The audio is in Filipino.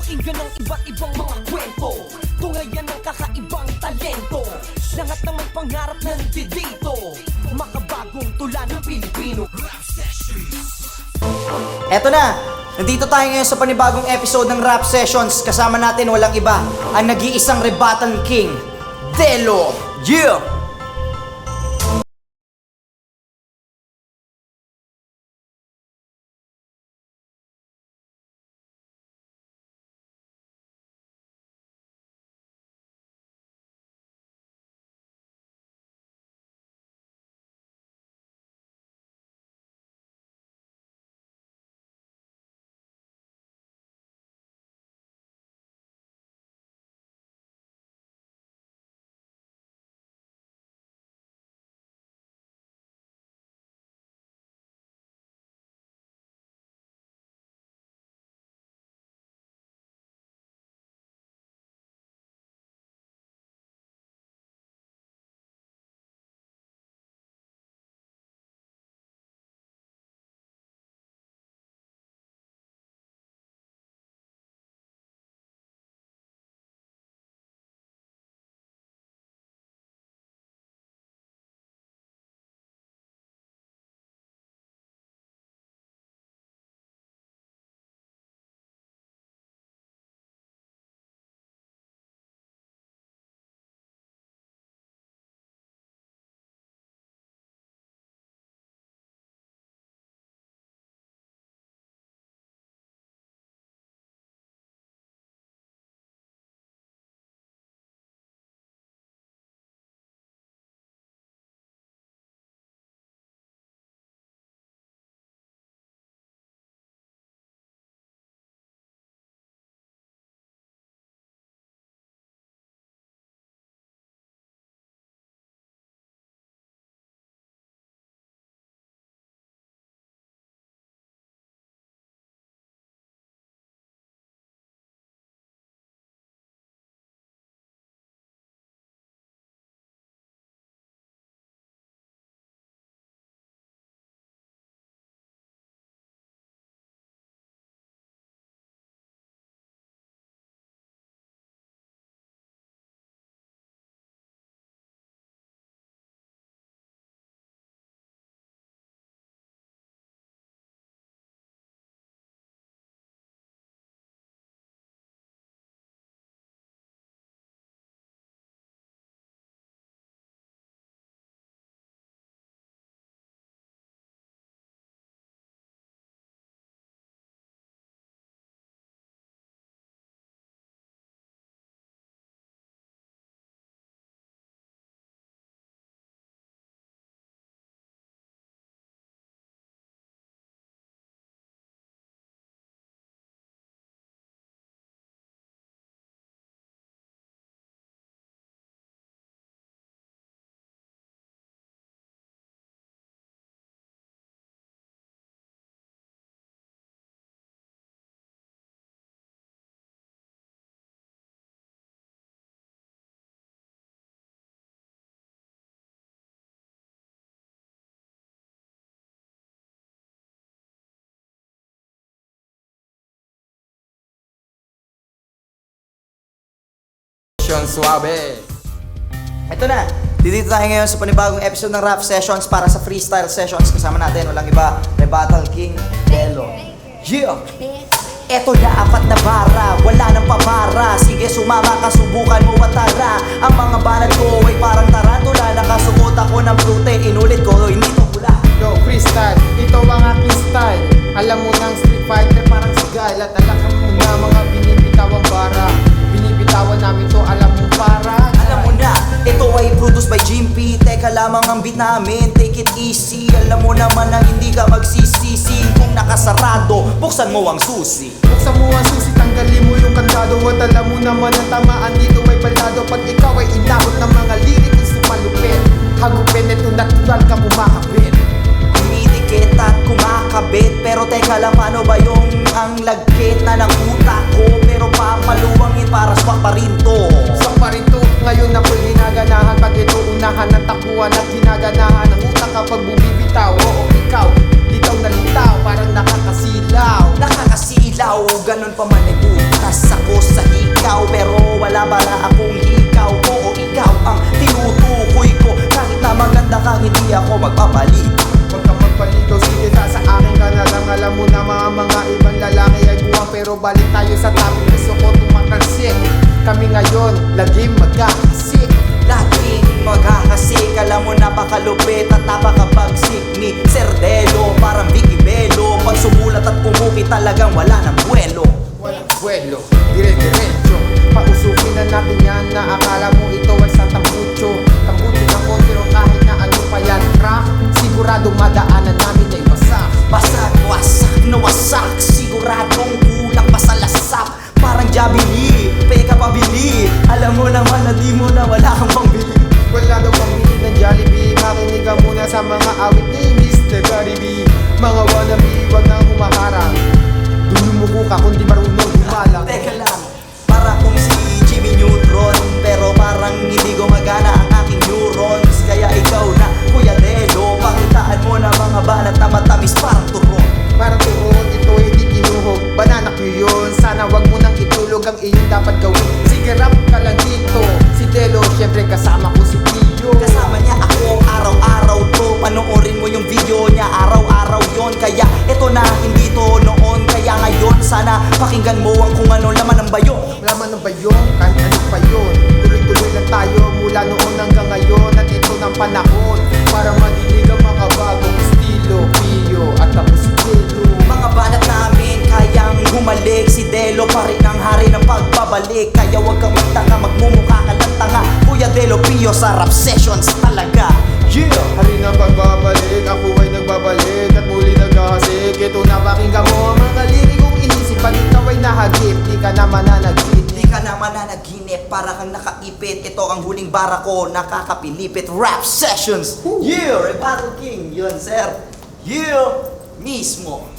Pakinggan ang iba't ibang mga kwento, tungayan ng kakaibang talento. Lahat na may pangarap nandito, makabagong tula ng Pilipino. Eto na, nandito tayo ngayon sa panibagong episode ng Rap Sessions. Kasama natin walang iba, ang nag-iisang Rebatan King, Delo. Yeah! Suabe. Eto na, dito tayo ngayon sa panibagong episode ng Rap Sessions para sa Freestyle Sessions. Kasama natin walang iba, Rebatan King, Delo. Yeah! Eto na, 4 na bara, wala nang pamara. Sige sumama ka, subukan mo at tara. Ang mga banat ko ay parang tarantula. Nakasuot ako ng brute, inulit ko, hindi to pula. Yo, freestyle, ito ang aking style. Alam mo ng Street Fighter parang sigal. At alam mo na mga binibitawang bara. Binibitawan namin to, alam mo para. Alam mo na, ito ay produced by Jimpy. Teka lamang ang beat namin, take it easy. Alam mo naman na hindi ka magsisisi. Kung nakasarado, buksan mo ang susi. Buksan mo ang susi, tanggalin mo yung kandado. At alam mo naman ang tamaan dito may balado. Pag ikaw ay inabot ng mga liricals sumalupin. Hagupin, ito natural ka pumakapit. Kumidikit at kumakabit. Pero teka lang, paano ba yung ang lagkit na ng utak ko? Pero papaluwangin para swak pa rin to. Swak pa rin to, ngayon ako'y ginaganahan. Pag ito unahan ng takbuhan at ginaganahan ang utak kapag bumibitaw. Oo, ikaw, litaw na litaw, parang nakakasilaw. Nakakasilaw, ganun pa man ay butas. Madalas ako sa hikaw, pero wala bala akong hikaw. Oo, ikaw ang tinutukoy ko. Kahit na maganda ka, hindi ako magpapalit. Huwag kang magpaligaw, sige sa akin ka na lang. Alam mo na mga ibang lalaki ay buwang. Pero balik tayo sa topic, gusto ko tumatalsik. Kami ngayon, lagi magkakasik. Laging maghahasik, alam mo napakalupit at napakabagsik ni Sir Delo. Parang Vicky Bello, pag sumulat at pumuki talagang wala ng buwelo. Walang buwelo, dire-diretso. Pausukin na natin yan na akala mo ito ay sa tambucho. Tambucho na ko, pero kahit na ano pa yan rap, sigurado madaanan namin ay wasak. Basag, wasak na wasak, siguradong kulang pa sa lasap. Parang Jabili, peka pabili. Alam mo naman na di mo na wala kang pambili. Wala daw pambili ng Jollibee. Makinig ka muna sa mga awit ni Mr. Gariby. Mga wannabe, wag nang humaharang. Dulumuko ka kundi marunong humalang. Teka lang, para kung si Jimmy Neutron, pero parang hindi gumagana ang aking neurons. Kaya ikaw na, Kuya Delo, pakitaan mo na mga banat na matamis parang turon. Parang turon, ito hindi kinuhog. Banana ko yun, sana wag mo nang itulog ang iyong dapat gawin. Sige, rap ka lang dito. Si Delo, syempre kasama ko si Pio. Kasama niya ako araw-araw to. Panoorin mo yung video niya araw-araw yon. Kaya eto na, hindi to noon. Kaya ngayon, sana pakinggan mo ang kung ano laman ng bayo. Laman ng bayong, kahit ano pa yun. Tuloy-tuloy lang tayo mula noon hanggang ngayon. At ito ng panahon para madinig ang mga bagong estilo. Pio at tapos si Delo. Mga banat namin kayang humalik. Si Delo pa rin ang hari ng pagbabalik. Kaya wag kang magtaka, magmumukha ka lang tanga. Kuya Delo Pio sa rap sessions talaga. Yeah! Hari ng pagbabalik, ako ay nagbabalik at muli naghahasik. Ito na pakinggan mo ang mga lirikong inisip. Pag ikaw ay nahagip, di ka naman nanagit. Di ka naman na naghinip, para kang nakaipit. Ito ang huling bara ko, nakakapilipit. Rap sessions! Yeah! Rebuttal King! Yun, sir! Yeah! Mismo!